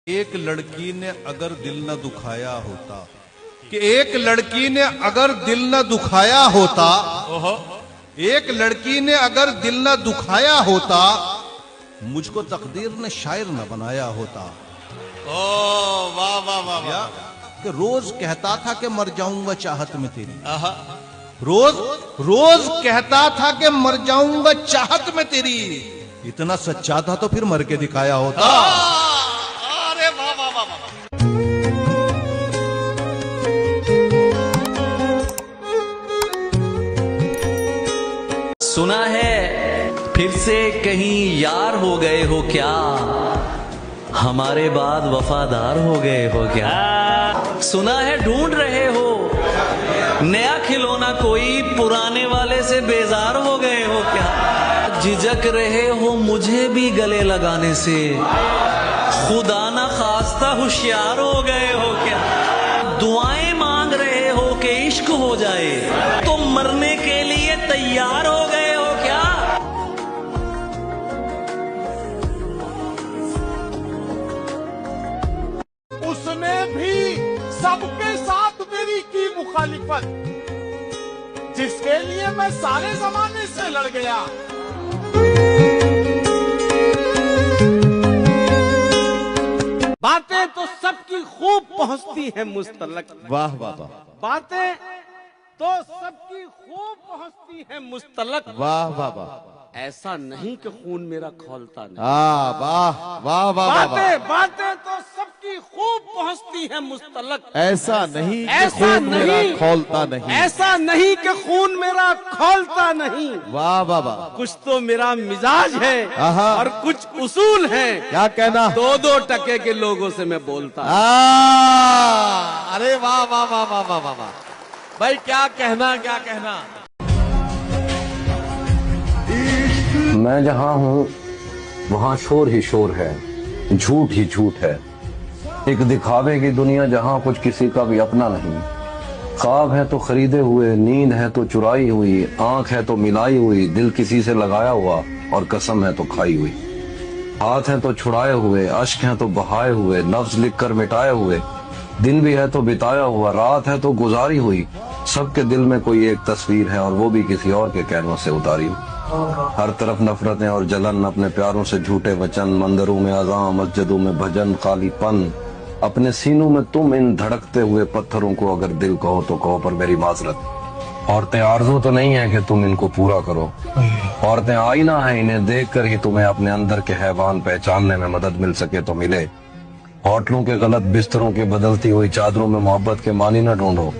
एक लड़की ने अगर दिल न दुखाया होता, कि एक लड़की ने अगर दिल न दुखाया होता, एक लड़की ने अगर दिल न दुखाया होता, मुझको तकदीर ने शायर न बनाया होता। ओ वाह वाह वाह वाह। कि रोज कहता था कि मर जाऊंगा चाहत में तेरी, रोज रोज कहता था कि मर जाऊंगा चाहत में तेरी, इतना सच्चा था तो फिर मर के दिखाया होता। अरे वाह वाह वाह वाह। सुना है फिर से कहीं यार हो गए हो क्या, हमारे बाद वफादार हो गए हो क्या। सुना है ढूंढ रहे हो नया खिलौना कोई, पुराने वाले से बेजार हो गए हो क्या। झिझक रहे हो मुझे भी गले लगाने से, खुदा ना खास्ता होशियार हो गए हो क्या। दुआएं मांग रहे हो कि इश्क हो जाए, तो मरने के लिए तैयार हो गए हो क्या। उसने भी सबके साथ मेरी की मुखालिफत, जिसके लिए मैं सारे जमाने से लड़ गया। बातें तो सबकी खूब पहुंचती है मुस्तलक। वाह वाह वाह। बातें तो सबकी खूब पहुंचती है मुस्तलक। वाह वाह वाह। ऐसा नहीं कि खून मेरा खौलता नहीं। वाह वाह वाह। बातें बातें तो सबकी खूब पहुंचती है मुस्तलक। ऐसा नहीं कि ऐसा खून मेरा नहीं खौलता नहीं। ऐसा नहीं कि खून मेरा खौलता नहीं। वाह वाह वाह। कुछ तो मेरा मिजाज है आहा। और कुछ उसूल हैं। क्या कहना। 2-2 टके के लोगों से मैं बोलता हूं। अरे वाह वाह वाह वाह वाह वाह वाह भाई, क्या कहना क्या कहना। मैं जहां हूं वहां शोर ही शोर है, झूठ ही झूठ है। एक दिखावे की दुनिया जहां कुछ किसी का भी अपना नहीं। ख्वाब है तो खरीदे हुए, नींद है तो चुराई हुई, आंख है तो मिलाई हुई, दिल किसी से लगाया हुआ और कसम है तो खाई हुई। हाथ है तो छुड़ाए हुए, अश्क है तो बहाए हुए, लफ्ज लिख कर मिटाए हुए, दिन भी है तो बिताया हुआ, रात है तो गुजारी हुई। सबके दिल में कोई एक तस्वीर है और वो भी किसी और के कैनवस से उतारी हुई। हर तरफ नफरतें और जलन, अपने प्यारों से झूठे वचन, मंदिरों में अज़ां, मस्जिदों में भजन, खालीपन। अपने सीनों में तुम इन धड़कते हुए पत्थरों को अगर दिल कहो तो कहो, पर मेरी माजरत। औरतें आरज़ू तो नहीं है कि तुम इनको पूरा करो, औरतें आईना है, इन्हें देख कर ही तुम्हें अपने अंदर के हैवान पहचानने में मदद मिल सके तो मिले। होटलों के गलत बिस्तरों की बदलती हुई चादरों में मोहब्बत के मानी न ढूंढो।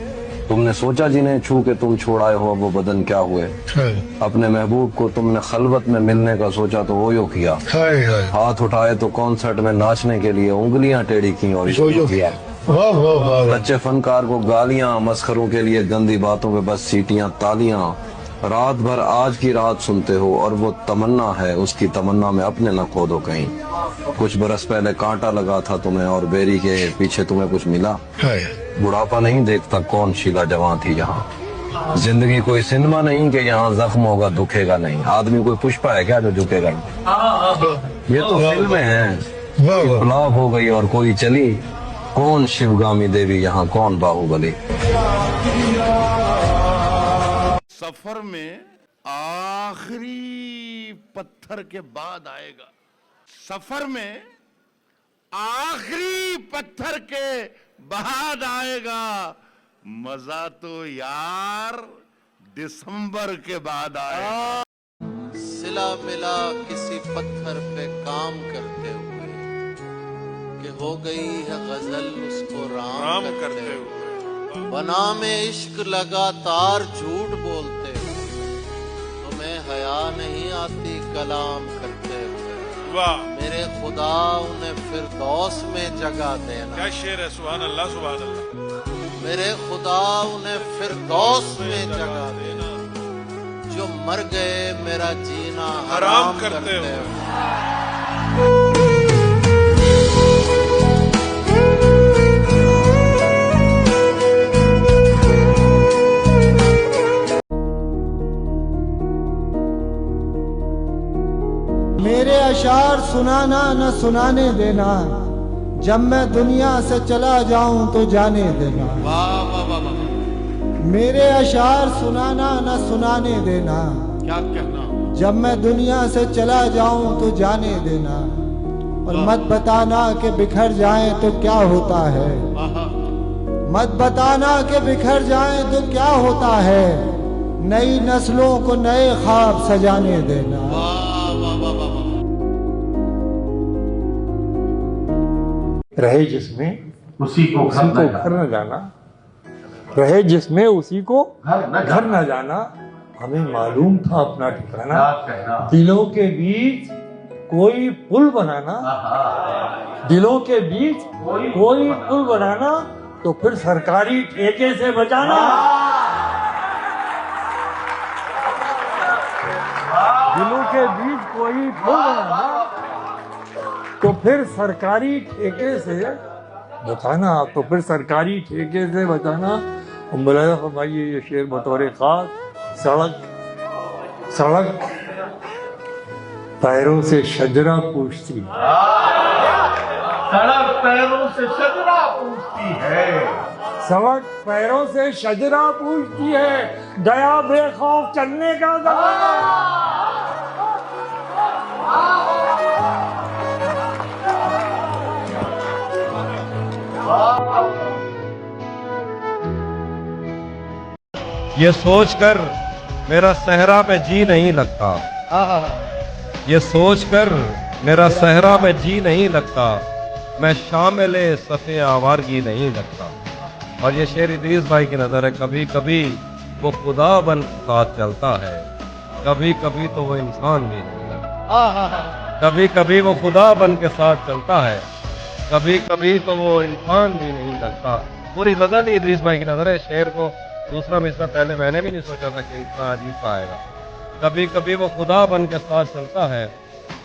तुमने सोचा जिन्हें छू के तुम छोड़ाए हो वो बदन क्या हुए। अपने महबूब को तुमने खलवत में मिलने का सोचा तो वो यो किया। हाथ उठाए तो कॉन्सर्ट में नाचने के लिए उंगलियां टेढ़ी की और किया। बच्चे फनकार को गालियां, मस्खरों के लिए गंदी बातों पे बस सीटियां, तालियां। रात भर आज की रात सुनते हो और वो तमन्ना है, उसकी तमन्ना में अपने न खो दो कहीं। कुछ बरस पहले कांटा लगा था तुम्हें और बेरी के पीछे तुम्हें कुछ मिला। बुढ़ापा नहीं देखता कौन शीला जवां थी यहाँ। जिंदगी कोई सिनेमा नहीं कि यहाँ जख्म होगा दुखेगा नहीं। आदमी कोई पुष्पा है क्या जो झुकेगा नहीं। ये तो फिल्में हैं। फ्लॉप हो गई और कोई चली। कौन शिवगामी देवी यहाँ, कौन बाहुबली। सफर में आखिरी पत्थर के बाद आएगा। सफर में आखिरी पत्थर के बाद आएगा। मजा तो यार दिसंबर के बाद आएगा। सिला मिला किसी पत्थर पे काम करते हुए, कि हो गई है गजल उसको राम करते हुए। बना में इश्क लगातार झूठ बोलते हुए, तुम्हें हया नहीं आती कलाम करते हुए। मेरे खुदा उन्हें फिरदौस में जगह देना। क्या शेर है, सुभान अल्लाह सुभान अल्लाह। मेरे खुदा उन्हें फिरदौस में जगह देना, जो मर गए मेरा जीना हराम करते हुए। मेरे अशार सुनाना न सुनाने देना, जब मैं दुनिया से चला जाऊं तो जाने देना। वाह वाह वाह वाह। मेरे अशार सुनाना न सुनाने देना। क्या कहना। जब मैं दुनिया से चला जाऊं तो जाने देना, और मत बताना कि बिखर जाएं तो क्या होता है। मत बताना कि बिखर जाएं तो क्या होता है। नई नस्लों को नए ख्वाब सजाने देना। रहे जिसमें उसी को घर न जाना, रहे जिसमें उसी को घर न जाना। हमें मालूम था अपना ठिकाना, दिलों के बीच कोई पुल बनाना। दिलों के बीच कोई पुल बनाना, तो फिर सरकारी ठेके से बचाना। दिलों के बीच कोई पुल बनाना, तो फिर सरकारी ठेके से बचाना। तो फिर सरकारी ठेके से बचाना। मुलाजा फरमाइए ये शेर बतौर खास। सड़क पैरों से शजरा पूछती, सड़क पैरों से शजरा पूछती है। सड़क पैरों से शजरा पूछती है। गया बेखौफ चलने का जमाना। ये सोचकर मेरा सहरा में जी नहीं लगता। ये सोचकर मेरा सहरा में जी नहीं लगता। मैं शामिल सफ़े आवारगी नहीं लगता। और ये शेर इदरीस भाई की नज़र है। कभी कभी वो खुदा बन साथ चलता है, कभी कभी तो वो इंसान भी नहीं लगता। कभी कभी वो खुदा बन के साथ चलता है, कभी कभी तो वो इंसान भी नहीं लगता। पूरी गज़ल ही इदरीस भाई की नज़र है। शेर को दूसरा मिसरा पहले मैंने भी नहीं सोचा था कि इतना अजीब सा आएगा। कभी कभी वो खुदा बन के साथ चलता है,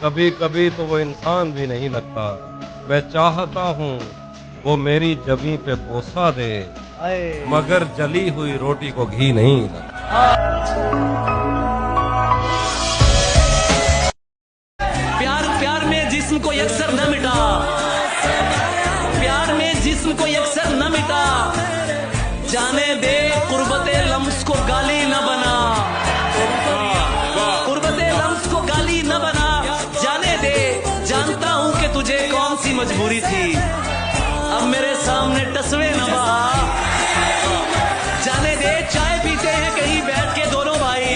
कभी कभी तो वो इंसान भी नहीं लगता। मैं चाहता हूँ वो मेरी जबी पे बोसा दे, मगर जली हुई रोटी को घी नहीं लगता। प्यार में जिस्म को यकसर न मिटा, प्यार में जिस्म को यकसर न मिटा। जाने दे कुर्बते लम्स को गाली न बना, कुर्बते लम्स को गाली न बना। जाने दे, जानता हूं कि तुझे कौन सी मजबूरी थी, अब मेरे सामने टसवे न बहा। जाने दे, चाय पीते हैं कहीं बैठ के दोनों भाई,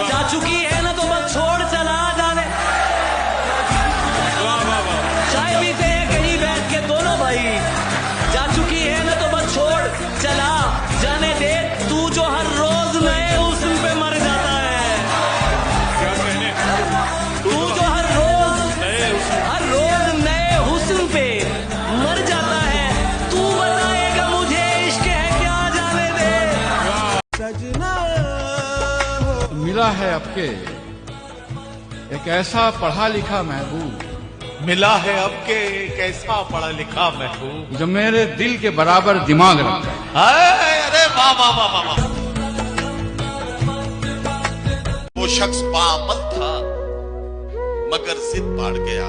जा चुकी है ना तो बस छोड़ चला जाने। चाय पीते हैं कहीं बैठ के दोनों भाई, जा चुकी है ना तो बस छोड़ चला जाने दे। तू जो हर रोज नए हुस्न पे मर जाता है, तू जो हर रोज नए हुस्न पे मर जाता है। तू बताएगा मुझे इश्क है क्या, जाने दे। सजना मिला है आपके एक ऐसा पढ़ा लिखा महबूब, मिला है अब के एक ऐसा पढ़ा लिखा महबूब, जो मेरे दिल के बराबर दिमाग रखता है। अरे वाह वाह वाह वाह वाह। वो शख्स बाअमल था मगर जिद बढ़ गया।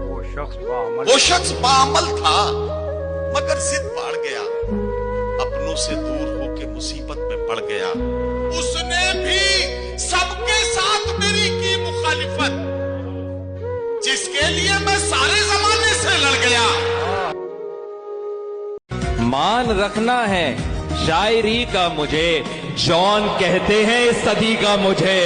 वो शख्स बाअमल था मगर जिद बढ़ गया। अपनों से दूर होके मुसीबत में पड़ गया। उसने भी सबके साथ मेरी की मुखालिफत, जिसके लिए मैं सारे जमाने से लड़ गया। मान रखना है शायरी का मुझे, जॉन कहते हैं इस सदी का मुझे।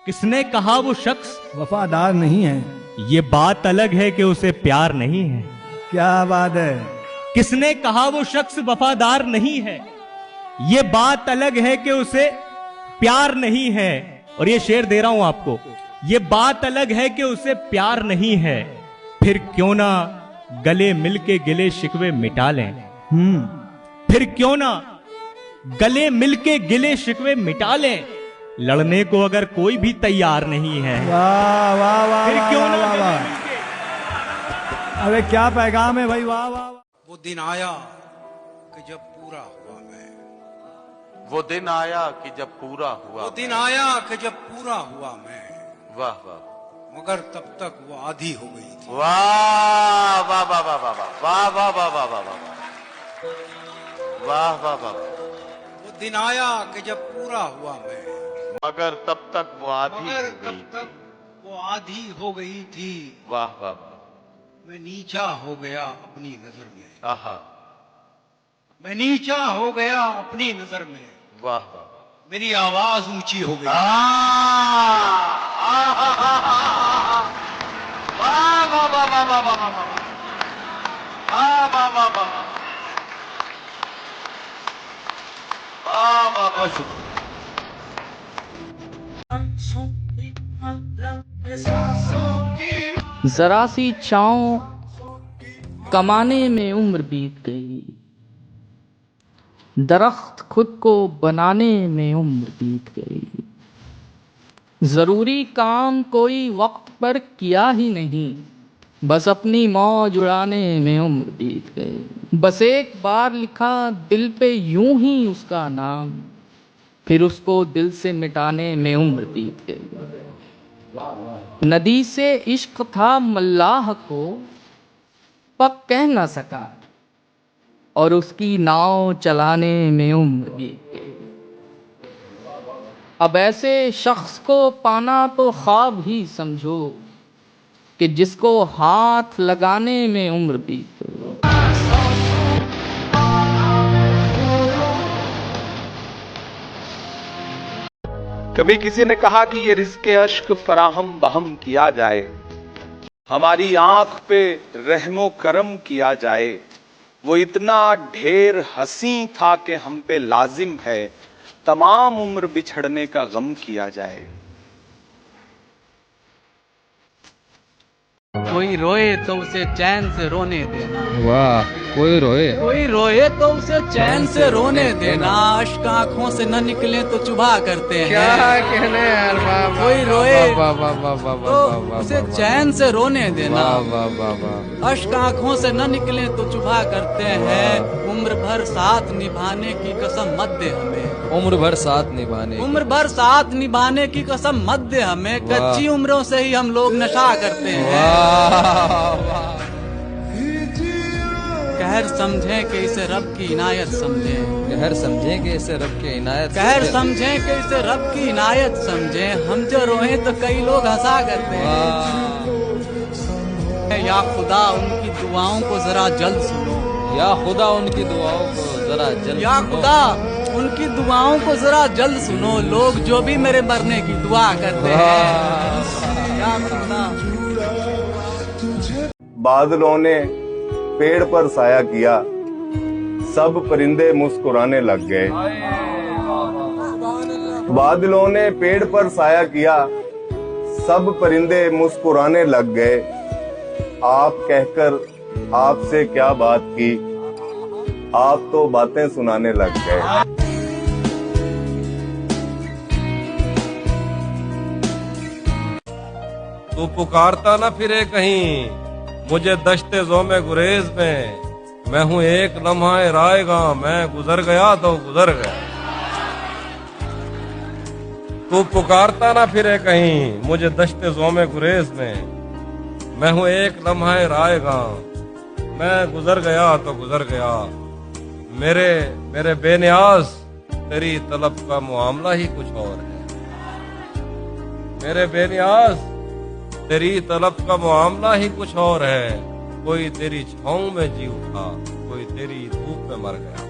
किसने कहा वो शख्स वफादार नहीं है, ये बात अलग है कि उसे प्यार नहीं है। क्या बात है। किसने कहा वो शख्स वफादार नहीं है, ये बात अलग है कि उसे प्यार नहीं है। और ये शेर दे रहा हूं आपको, ये बात अलग है कि उसे प्यार नहीं है। फिर क्यों ना गले मिलके गिले शिकवे मिटा लें। फिर क्यों ना गले मिलके गिले शिकवे मिटा लें, लड़ने को अगर कोई भी तैयार नहीं है। वाह वाह वाह। फिर क्यों ना वाह वाह। अरे क्या पैगाम है भाई, वाह वाह। वो दिन आया कि जब पूरा हुआ मैं, वो दिन आया कि जब पूरा हुआ, वो दिन आया कि जब पूरा हुआ मैं। वाह वाह। मगर तब तक वो आधी हो गई थी। वाह वाह वाह वाह वाह वाह वाह वाह वाह वाह वाह वाह वाह वाह। वो दिन आया कि जब पूरा हुआ मैं, मगर तब तक वो आधी मगर हो तब गई तक वो आधी हो गई थी। वाह वाह वाह। मैं नीचा हो गया अपनी नजर में, आहा। मैं नीचा हो गया अपनी नजर में। वाह वाह। मेरी आवाज ऊंची हो गई। वाह वाह वाह वाह वाह वाह वाह वाह वाह वाह वाह। जरा सी छाँव कमाने में उम्र बीत गई, दरख्त खुद को बनाने में उम्र बीत गई। जरूरी काम कोई वक्त पर किया ही नहीं, बस अपनी मौज उड़ाने में उम्र बीत गई। बस एक बार लिखा दिल पे यूं ही उसका नाम, फिर उसको दिल से मिटाने में उम्र बीत गई। नदी से इश्क था मल्लाह को पक कह न सका, और उसकी नाव चलाने में उम्र बीत गई। अब ऐसे शख्स को पाना तो ख्वाब ही समझो कि जिसको हाथ लगाने में उम्र बीत गई। कभी किसी ने कहा कि ये रिज़्क़े अश्क फराहम बहम किया जाए, हमारी आंख पे रहमो करम किया जाए। वो इतना ढेर हंसी था कि हम पे लाजिम है तमाम उम्र बिछड़ने का गम किया जाए। कोई रोए तो उसे चैन से रोने देना। वाह। कोई रोए तो उसे चैन से रोने देना। अश्क आंखों से न निकले तो चुभा करते हैं। क्या कहने यार। कोई रोए तो उसे चैन से रोने देना। वाह। अश्क आंखों से न निकले तो चुभा करते हैं। उम्र भर साथ निभाने की कसम मत दे हमें। उम्र भर साथ निभाने की कसम मत दे हमें। कच्ची उम्रों से ही हम लोग नशा करते हैं। कहर समझें कि इसे रब की इनायत समझें। कहर समझें कि इसे रब की इनायत समझें। हम जो रोए तो कई लोग हंसा करते हैं। या खुदा उनकी दुआओं को जरा जल्द सुनो। या खुदा उनकी दुआओं को जरा जल्द सुनो। लोग जो भी मेरे मरने की दुआ करते हैं। या खुदा। बादलों ने पेड़ पर साया किया, सब परिंदे मुस्कुराने लग गए। बादलों ने पेड़ पर साया किया, सब परिंदे मुस्कुराने लग गए। आप कहकर आपसे क्या बात की, आप तो बातें सुनाने लग गए। तू पुकारता ना फिरे कहीं मुझे दश्ते ज़ोमे गुरेज में। मैं हूँ एक लम्हा रायगा, मैं गुजर गया तो गुजर गया। तू पुकारता ना फिरे कहीं मुझे दश्ते ज़ोमे गुरेज में। मैं हूँ एक लम्हा रायगा, मैं गुजर गया तो गुजर गया। मेरे बेनियाज तेरी तलब का मामला ही कुछ और है। मेरे बेनियाज तेरी तलब का मामला ही कुछ और है। कोई तेरी छाँव में जी उठा, कोई तेरी धूप में मर गया।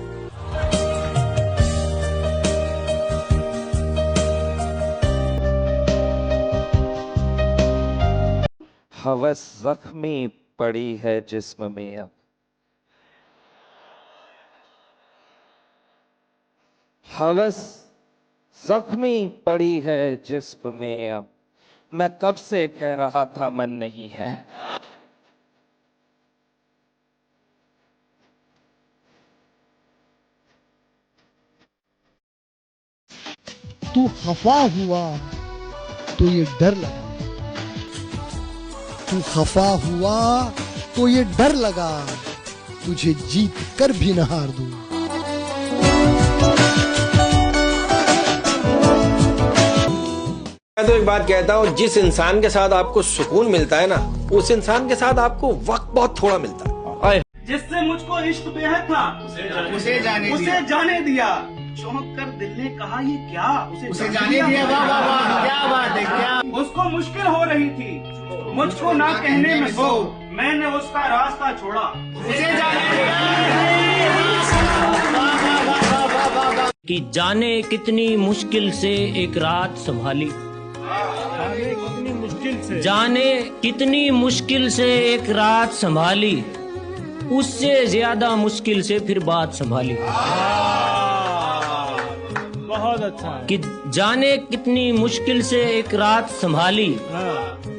हवस जख्मी पड़ी है जिस्म में अब। हवस जख्मी पड़ी है जिस्म में अब। मैं कब से कह रहा था मन नहीं है। तू खफा हुआ तो ये डर लगा। तू खफा हुआ तो ये डर लगा, तुझे जीत कर भी न हार दूं। मैं तो एक बात कहता हूँ, जिस इंसान के साथ आपको सुकून मिलता है ना, उस इंसान के साथ आपको वक्त बहुत थोड़ा मिलता है। जिससे मुझको इश्क बेहद था उसे जाने दिया। चौंक कर दिल ने कहा ये क्या, उसे जाने दिया। वाह वाह वाह, क्या बात है, क्या। उसको मुश्किल हो रही थी मुझको ना कहने में सो, मैंने उसका रास्ता छोड़ा, उसे जाने दिया। कि जाने कितनी मुश्किल से एक रात संभाली, जाने कितनी मुश्किल से एक रात संभाली, उससे ज्यादा मुश्किल से फिर बात संभाली। बहुत अच्छा है। कि जाने कितनी मुश्किल से एक रात संभाली,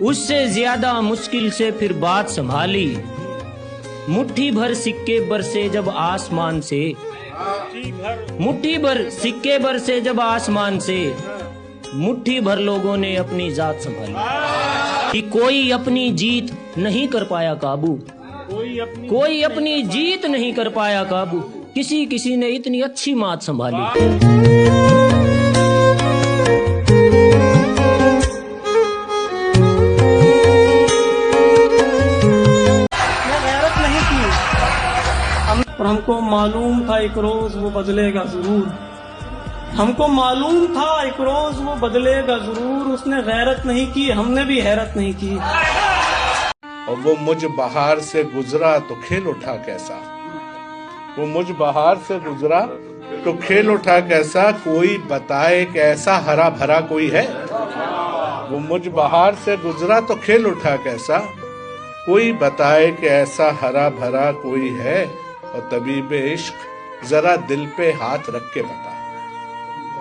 उससे ज्यादा मुश्किल से फिर बात संभाली। मुट्ठी भर सिक्के बरसे जब आसमान से, मुट्ठी भर सिक्के बरसे जब आसमान से, मुट्ठी भर लोगों ने अपनी जात संभाली। कि कोई अपनी जीत नहीं कर पाया काबू, कोई अपनी जीत नहीं कर पाया काबू, किसी ने इतनी अच्छी मात संभाली। और हमको मालूम था एक रोज वो बदलेगा जरूर, हमको मालूम था एक रोज वो बदलेगा जरूर। उसने गैरत नहीं की, हमने भी हैरत नहीं की। और वो मुझ बहार से गुजरा तो खेल उठा कैसा, वो मुझ बहार से गुजरा तो खेल उठा कैसा, कोई बताए कि ऐसा हरा भरा कोई है। वो मुझ बहार से गुजरा तो खेल उठा कैसा, कोई बताए कि ऐसा हरा भरा कोई है। और तबीब इश्क जरा दिल पे हाथ रख के बता,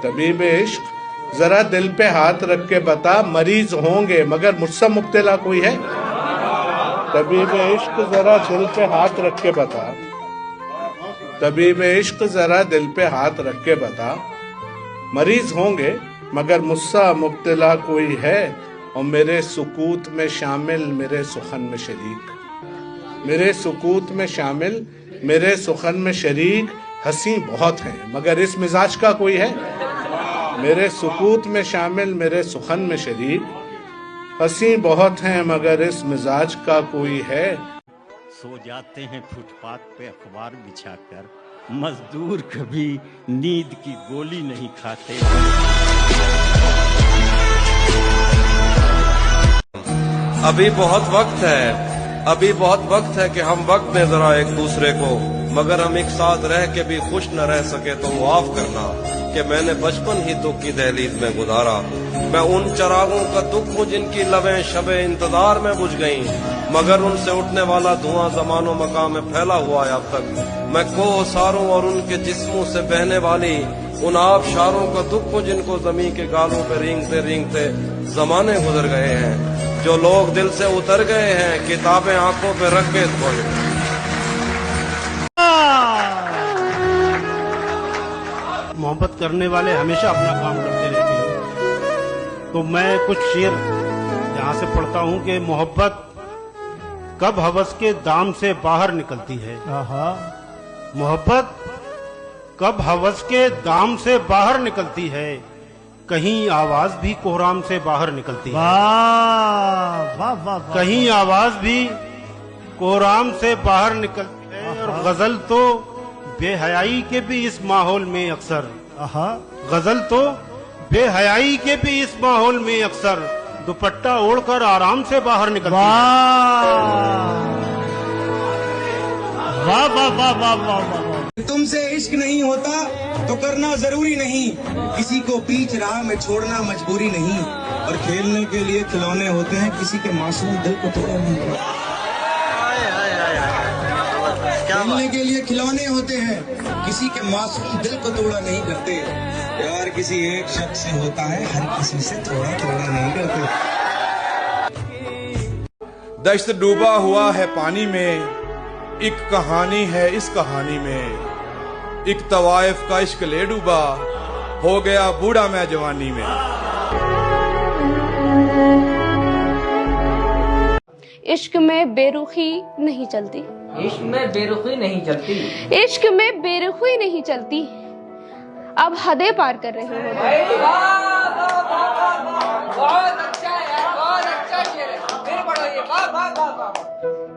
तबीब इश्क जरा दिल पे हाथ रख के बता, मरीज होंगे मगर मुझसे मुब्तला कोई है। तबीब इश्क जरा दिल पे हाथ रख के बता, तबीब इश्क जरा दिल पे हाथ रख के बता, मरीज होंगे मगर मुझसे मुब्तला कोई है। और मेरे सुकूत में शामिल मेरे सुखन में शरीक, मेरे सुकूत में शामिल मेरे सुखन में शरीक, हंसी बहुत है मगर इस मिजाज का कोई है। मेरे सुकूत में शामिल मेरे सुखन में शरीक, हंसी बहुत है मगर इस मिजाज का कोई है। सो जाते हैं फुटपाथ पे अखबार बिछाकर, मजदूर कभी नींद की गोली नहीं खाते। अभी बहुत वक्त है, अभी बहुत वक्त है कि हम वक्त में जरा एक दूसरे को, मगर हम एक साथ रह के भी खुश न रह सके तो माफ करना कि मैंने बचपन ही दुख की दहलीज में गुजारा। मैं उन चरागों का दुख हूँ जिनकी लबें शबे इंतजार में बुझ गईं, मगर उनसे उठने वाला धुआं जमानो मकाम में फैला हुआ है अब तक। मैं कोसारों और उनके जिस्मों से बहने वाली उन आबशारों का दुख हूँ जिनको जमीन के गालों पे रेंगते रेंगते जमाने गुजर गए हैं। जो लोग दिल से उतर गए हैं, किताबें आंखों पे रख के थोड़े। मोहब्बत करने वाले हमेशा अपना काम करते रहते हैं। तो मैं कुछ शेर यहाँ से पढ़ता हूँ कि मोहब्बत कब हवस के दाम से बाहर निकलती है। मोहब्बत कब हवस के दाम से बाहर निकलती है, कहीं आवाज भी कोहराम से बाहर निकलती है। वाह वाह, कहीं आवाज भी कोहराम से बाहर निकलती है। और गजल तो बेहयाई के भी इस माहौल में अक्सर, गजल तो बेहयाई के भी इस माहौल में अक्सर दुपट्टा ओढ़कर आराम से बाहर निकलती है। वाह वाह वाह वाह वाह वाह। तुमसे इश्क नहीं होता तो करना जरूरी नहीं, किसी को बीच राह में छोड़ना मजबूरी नहीं। और खेलने के लिए खिलौने होते हैं, किसी के मासूम दिल को तोड़ा नहीं करते। खेलने के लिए खिलौने होते हैं, किसी के मासूम दिल को तोड़ा नहीं करते। प्यार किसी एक शख्स से होता है, हर किसी से थोड़ा थोड़ा नहीं करते। दश्त डूबा हुआ है पानी में, एक कहानी है इस कहानी में। एक तवाइफ का इश्क ले डूबा, हो गया बूढ़ा मैं जवानी में। इश्क में बेरुखी नहीं चलती, इश्क में बेरुखी नहीं चलती, इश्क में बेरुखी नहीं चलती। अब हदें पार कर रहे हो।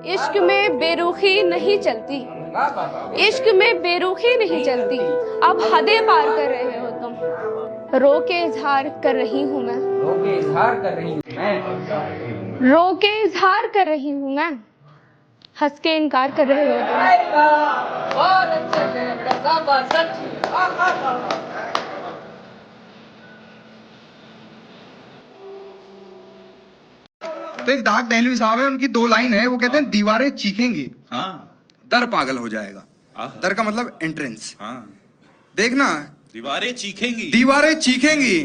इश्क में बेरुखी नहीं चलती, इश्क में बेरुखी नहीं चलती। अब हदें पार कर रहे हो तुम, रो के इजहार कर रही हूँ मैं, रो के इजहार कर रही हूँ मैं, रो के इजहार कर रही हूँ मैं, हंस के इनकार कर रहे हो तुम। बहुत अच्छे से तो एक दाग दहलवी साहब है, उनकी 2 लाइन है, वो कहते हैं दीवारें चीखेंगी, दर पागल हो जाएगा। दर का मतलब एंट्रेंस। देखना, दीवारें चीखेंगी, दीवारें चीखेंगी,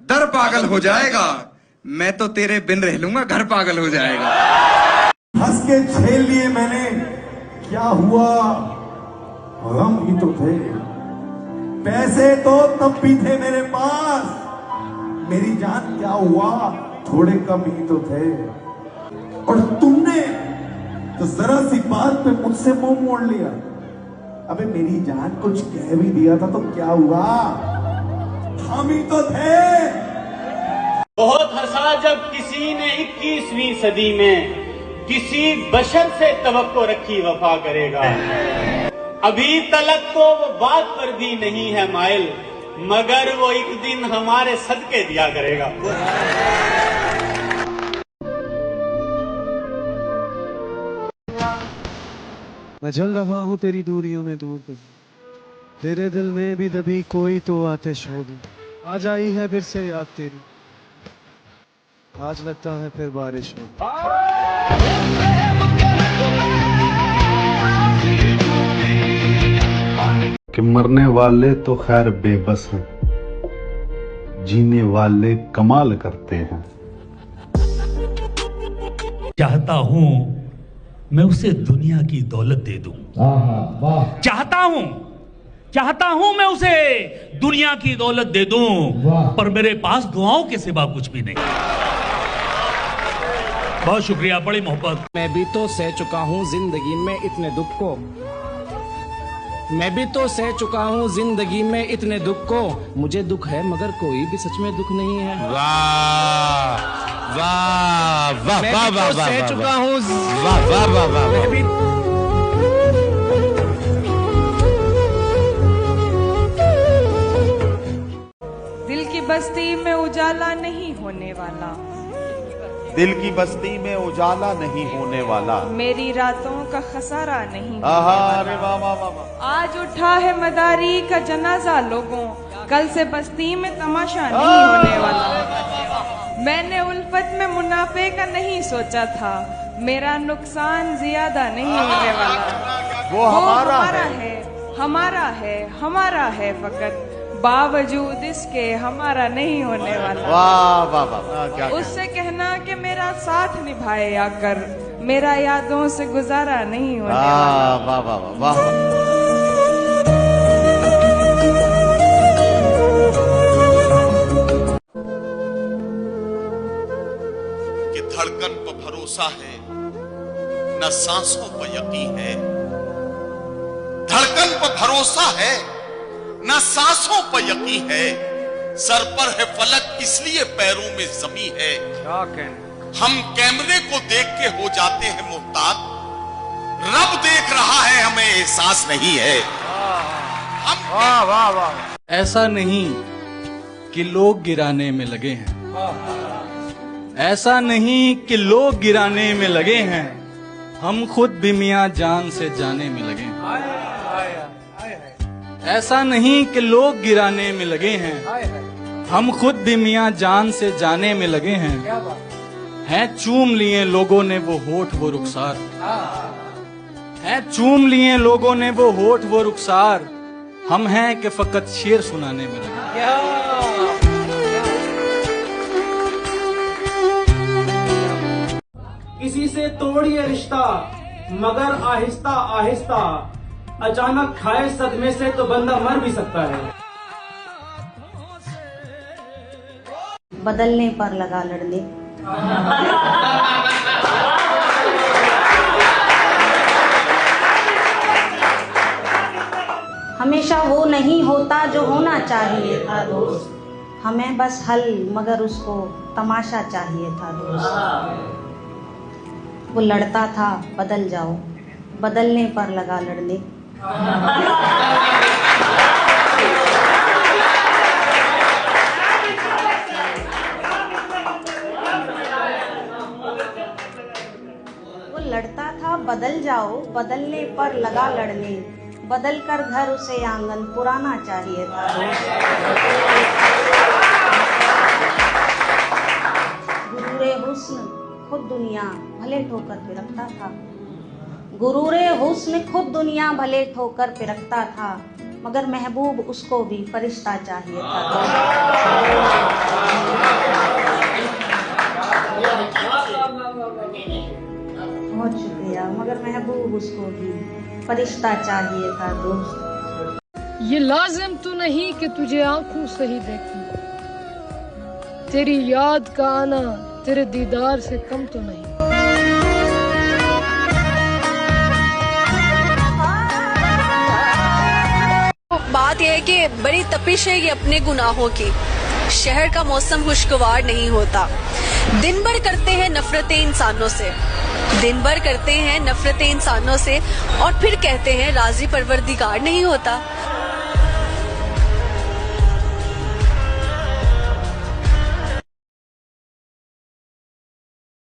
दर पागल हो जाएगा, मैं तो तेरे बिन रह लूंगा, घर पागल हो जाएगा। हंस के झेल लिए मैंने, क्या हुआ, गम ही तो थे, पैसे तो तब भी थे मेरे पास, मेरी जान क्या हुआ, थोड़े कम ही तो थे। और तुमने तो जरा सी बात पे मुझसे मुंह मोड़ लिया। अबे मेरी जान कुछ कह भी दिया था तो क्या हुआ, हम ही तो थे। बहुत हंसा जब किसी ने 21वीं सदी में किसी बशर से तवक्को रखी वफा करेगा। अभी तलक तो वो बात पर भी नहीं है माइल, मगर वो एक दिन हमारे सदके दिया करेगा। मैं जल रहा हूँ तेरी दूरियों में दूर पे, तेरे दिल में भी दबी कोई तो आतिश होगी। आज आई है फिर से याद तेरी, आज लगता है फिर बारिश होगी। कि मरने वाले तो खैर बेबस हैं, जीने वाले कमाल करते हैं। चाहता हूं मैं उसे दुनिया की दौलत दे दूं, चाहता हूं मैं उसे दुनिया की दौलत दे दूं, पर मेरे पास दुआओं के सिवा कुछ भी नहीं। बहुत शुक्रिया, बड़ी मोहब्बत। मैं भी तो सह चुका हूँ जिंदगी में इतने दुख को, मैं भी तो सह चुका हूँ जिंदगी में इतने दुख को, मुझे दुख है मगर कोई भी सच में दुख नहीं है। वाह वाह वाह वाह वाह, सह चुका हूँ, वाह वाह वाह वाह। दिल की बस्ती में उजाला नहीं होने वाला, दिल की बस्ती में उजाला नहीं होने वाला, मेरी रातों का खसारा नहीं। अरे वाह वाह वाह। आज उठा है मदारी का जनाजा लोगों, कल से बस्ती में तमाशा नहीं होने वाला। मैंने उल्फत में मुनाफे का नहीं सोचा था, मेरा नुकसान ज्यादा नहीं होने वाला। वो हमारा है, हमारा है, हमारा है फकत, बावजूद इसके हमारा नहीं होने वाला। वाह वाह वाह, क्या उससे कहना कि मेरा साथ निभाए आकर, मेरा यादों से गुजारा नहीं होने वाला। वाह वाह वाह। कि धड़कन पर भरोसा है न सांसों पर यकीन है, धड़कन पर भरोसा है न सांसों पर यकीन है, सर पर है फलक इसलिए पैरों में जमी है। हम कैमरे को देख के हो जाते हैं मुहताज, रब देख रहा है हमें एहसास नहीं है। वाह वाह वाह। ऐसा नहीं कि लोग गिराने में लगे हैं, ऐसा नहीं कि लोग गिराने में लगे हैं, हम खुद भी मियां जान से जाने में लगे हैं। ऐसा नहीं कि लोग गिराने में लगे हैं, हम खुद भी मियां जान से जाने में लगे हैं। हैं चूम लिए लोगों ने वो होठ वो रुखसार, हैं चूम लिए लोगों ने वो होठ वो रुखसार, हम हैं कि फकत शेर सुनाने में लगे। किसी से तोड़िए रिश्ता मगर आहिस्ता आहिस्ता, अचानक खाए सदमे से तो बंदा मर भी सकता है। बदलने पर लगा लड़ने, हमेशा वो नहीं होता जो होना चाहिए था दोस्त, हमें बस हल मगर उसको तमाशा चाहिए था दोस्त। वो लड़ता था बदल जाओ, बदलने पर लगा लड़ने। वो लड़ता था बदल जाओ, बदलने पर लगा लड़ने। बदल कर घर उसे आंगन पुराना चाहिए था। गुरूरे हुस्न खुद दुनिया भले ठोकर पे रखता था। गुरूरे हुस्न खुद दुनिया भले ठोकर पे रखता था, मगर महबूब उसको भी फरिश्ता चाहिए था। बहुत शुक्रिया, मगर महबूब उसको भी फरिश्ता चाहिए था दोस्त। ये लाजिम तो नहीं कि तुझे आंखों से ही देखूं, तेरी याद का आना तेरे दीदार से कम तो नहीं। बात यह है कि बड़ी तपिश है ये अपने गुनाहों की। शहर का मौसम खुशगवार नहीं होता। दिन भर करते हैं नफरतें इंसानों से, दिन भर करते हैं नफरतें इंसानों से, और फिर कहते हैं राजी परवरदिगार नहीं होता।